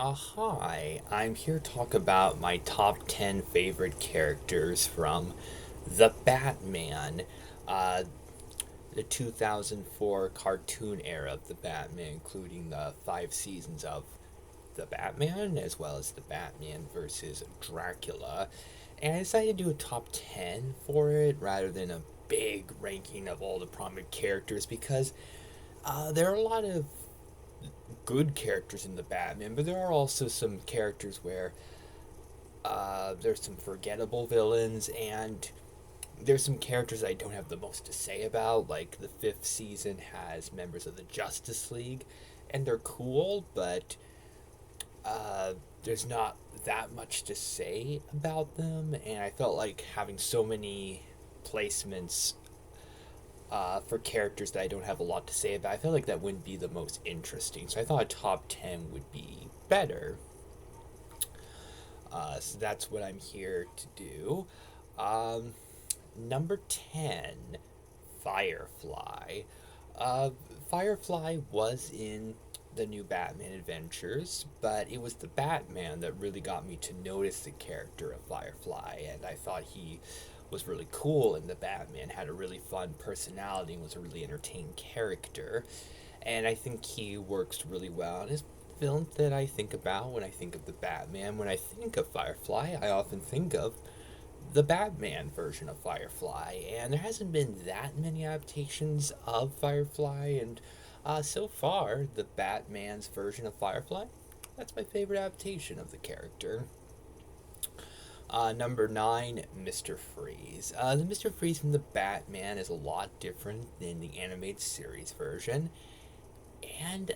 Hi, I'm here to talk about my top 10 favorite characters from The Batman, uh, the 2004 cartoon era of The Batman, including the 5 seasons of The Batman, as well as The Batman versus Dracula. And I decided to do a top 10 for it rather than a big ranking of all the prominent characters because there are a lot of good characters in the Batman, but there are also some characters where there's some forgettable villains, and there's some characters I don't have the most to say about. Like the fifth season has members of the Justice League, and they're cool, but uh, there's not that much to say about them. And I felt like having so many placements for characters that I don't have a lot to say about, I felt like that wouldn't be the most interesting. So I thought a top 10 would be better. So that's what I'm here to do. Um, Number 10, Firefly. Uh, Firefly was in the new Batman Adventures, but it was the Batman that really got me to notice the character of Firefly, and I thought he was really cool, and the Batman had a really fun personality and was a really entertaining character. And I think he works really well in his film that I think about when I think of the Batman. When I think of Firefly, I often think of the Batman version of Firefly, and there hasn't been that many adaptations of Firefly, and so far, the Batman's version of Firefly, that's my favorite adaptation of the character. Number 9, Mr. Freeze. The Mr. Freeze from the Batman is a lot different than the animated series version, and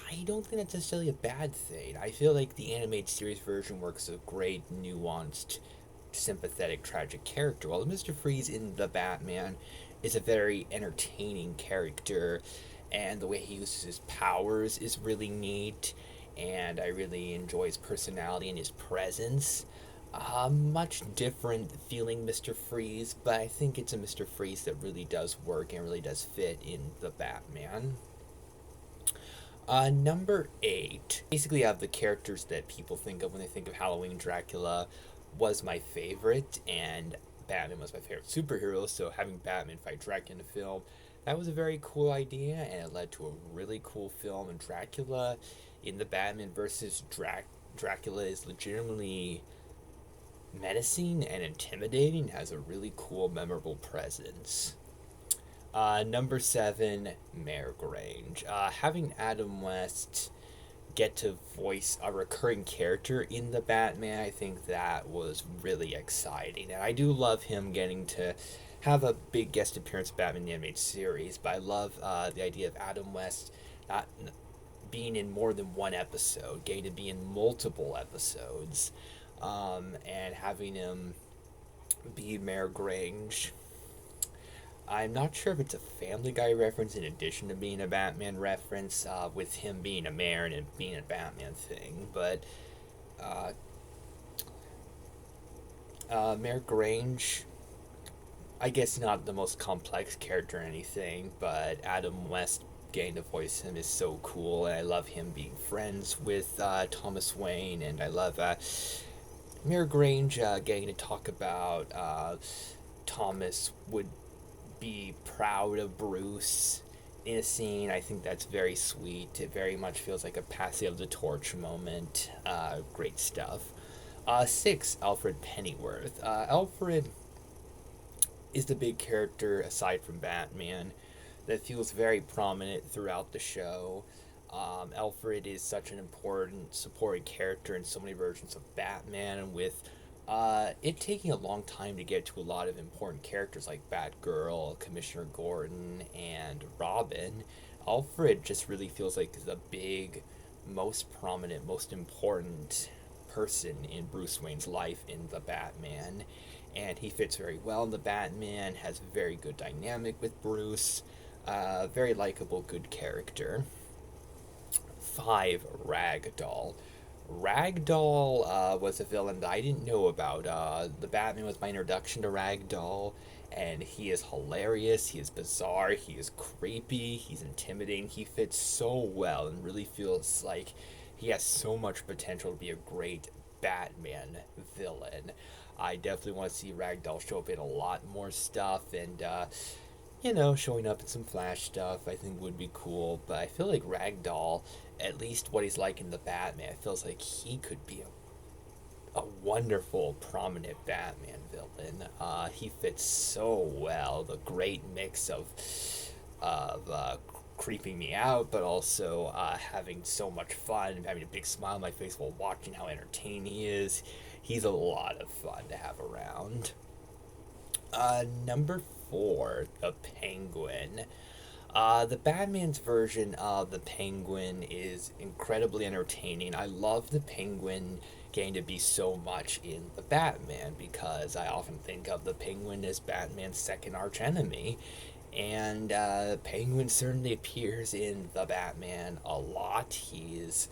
I don't think that's necessarily a bad thing. I feel like the animated series version works a great, nuanced, sympathetic, tragic character, while Mr. Freeze in The Batman is a very entertaining character, and the way he uses his powers is really neat, and I really enjoy his personality and his presence. Much different feeling Mr. Freeze, but I think it's a Mr. Freeze that really does work and really does fit in The Batman. Number 8. Basically, have the characters that people think of when they think of Halloween. Dracula was my favorite, and Batman was my favorite superhero, so having Batman fight Dracula in a film, that was a very cool idea, and it led to a really cool film. And Dracula in the Batman versus Dracula is legitimately menacing and intimidating, has a really cool, memorable presence. Number 7, Mayor Grange. Having Adam West get to voice a recurring character in the Batman, I think that was really exciting. And I do love him getting to have a big guest appearance in Batman the Animated Series, but I love the idea of Adam West not being in more than one episode, getting to be in multiple episodes, and having him be Mayor Grange. I'm not sure if it's a Family Guy reference in addition to being a Batman reference, with him being a mayor and it being a Batman thing, but uh, Mayor Grange, I guess not the most complex character or anything, but Adam West getting to voice him is so cool, and I love him being friends with Thomas Wayne, and I love Mayor Grange getting to talk about Thomas would be proud of Bruce in a scene. I think that's very sweet. It very much feels like a passing of the torch moment. Great stuff. 6, Alfred Pennyworth. Alfred is the big character aside from Batman that feels very prominent throughout the show. Alfred is such an important supporting character in so many versions of Batman, and with it taking a long time to get to a lot of important characters like Batgirl, Commissioner Gordon, and Robin, Alfred just really feels like the big, most prominent, most important person in Bruce Wayne's life in the Batman. And he fits very well in the Batman, has a very good dynamic with Bruce, very likable, good character. 5, Ragdoll. Ragdoll was a villain that I didn't know about. The Batman was my introduction to Ragdoll, and he is hilarious, he is bizarre, he is creepy, he's intimidating, he fits so well and really feels like he has so much potential to be a great Batman villain. I definitely want to see Ragdoll show up in a lot more stuff, and showing up in some Flash stuff I think would be cool. But I feel like Ragdoll, at least what he's like in the Batman, feels like he could be a wonderful, prominent Batman villain. He fits so well. The great mix of creeping me out, but also having so much fun and having a big smile on my face while watching how entertaining he is. He's a lot of fun to have around. Number four, the Penguin. The Batman's version of the Penguin is incredibly entertaining. I love the Penguin getting to be so much in the Batman because I often think of the Penguin as Batman's second archenemy. And Penguin certainly appears in the Batman a lot. He's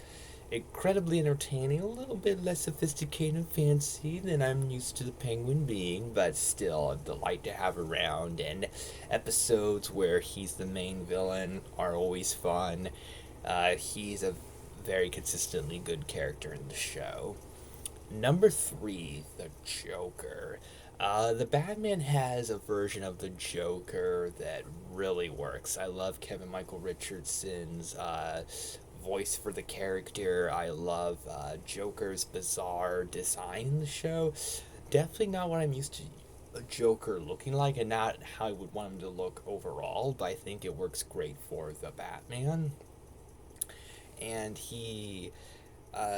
incredibly entertaining, a little bit less sophisticated and fancy than I'm used to the Penguin being, but still a delight to have around. And episodes where he's the main villain are always fun. He's a very consistently good character in the show. Number three, the Joker. The Batman has a version of the Joker that really works. I love Kevin Michael Richardson's voice for the character. I love Joker's bizarre design in the show. Definitely not what I'm used to a Joker looking like, and not how I would want him to look overall, but I think it works great for the Batman. And he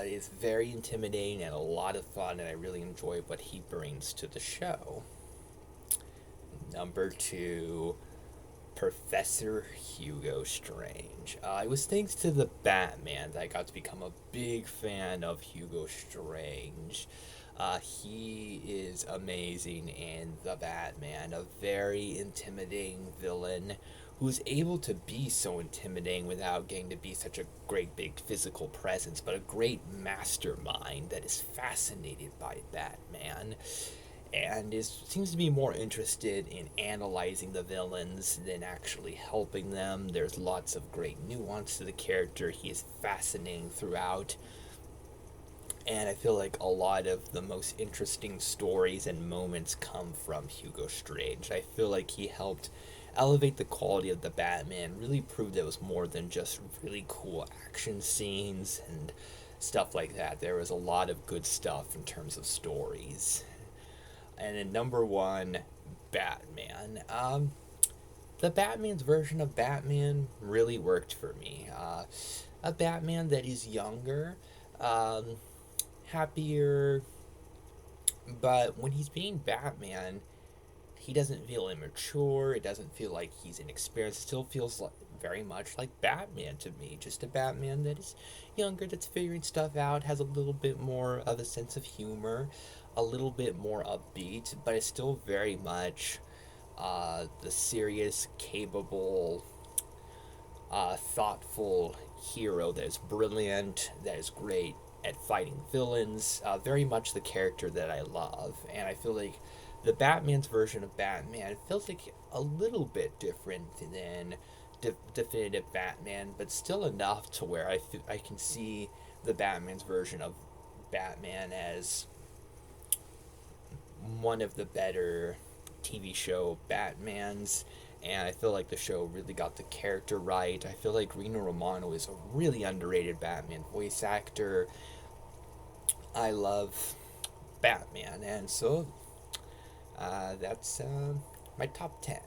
is very intimidating and a lot of fun, and I really enjoy what he brings to the show. Number two, Professor Hugo Strange. It was thanks to the Batman that I got to become a big fan of Hugo Strange. He is amazing in the Batman, a very intimidating villain who's able to be so intimidating without getting to be such a great big physical presence, but a great mastermind that is fascinated by Batman and seems to be more interested in analyzing the villains than actually helping them. There's lots of great nuance to the character. He is fascinating throughout. And I feel like a lot of the most interesting stories and moments come from Hugo Strange. I feel like he helped elevate the quality of the Batman, really proved it was more than just really cool action scenes and stuff like that. There was a lot of good stuff in terms of stories. And then number one, Batman. The Batman's version of Batman really worked for me. A Batman that is younger, happier, but when he's being Batman, he doesn't feel immature. It doesn't feel like he's inexperienced. It still feels like very much like Batman to me. Just a Batman that is younger, that's figuring stuff out, has a little bit more of a sense of humor, a little bit more upbeat, but it's still very much the serious, capable, thoughtful hero that is brilliant, that is great at fighting villains. Very much the character that I love, and I feel like the Batman's version of Batman feels like a little bit different than definitive Batman, but still enough to where I can see the Batman's version of Batman as one of the better TV show Batmans, and I feel like the show really got the character right. I feel like Rino Romano is a really underrated Batman voice actor. I love Batman, and so that's my top 10.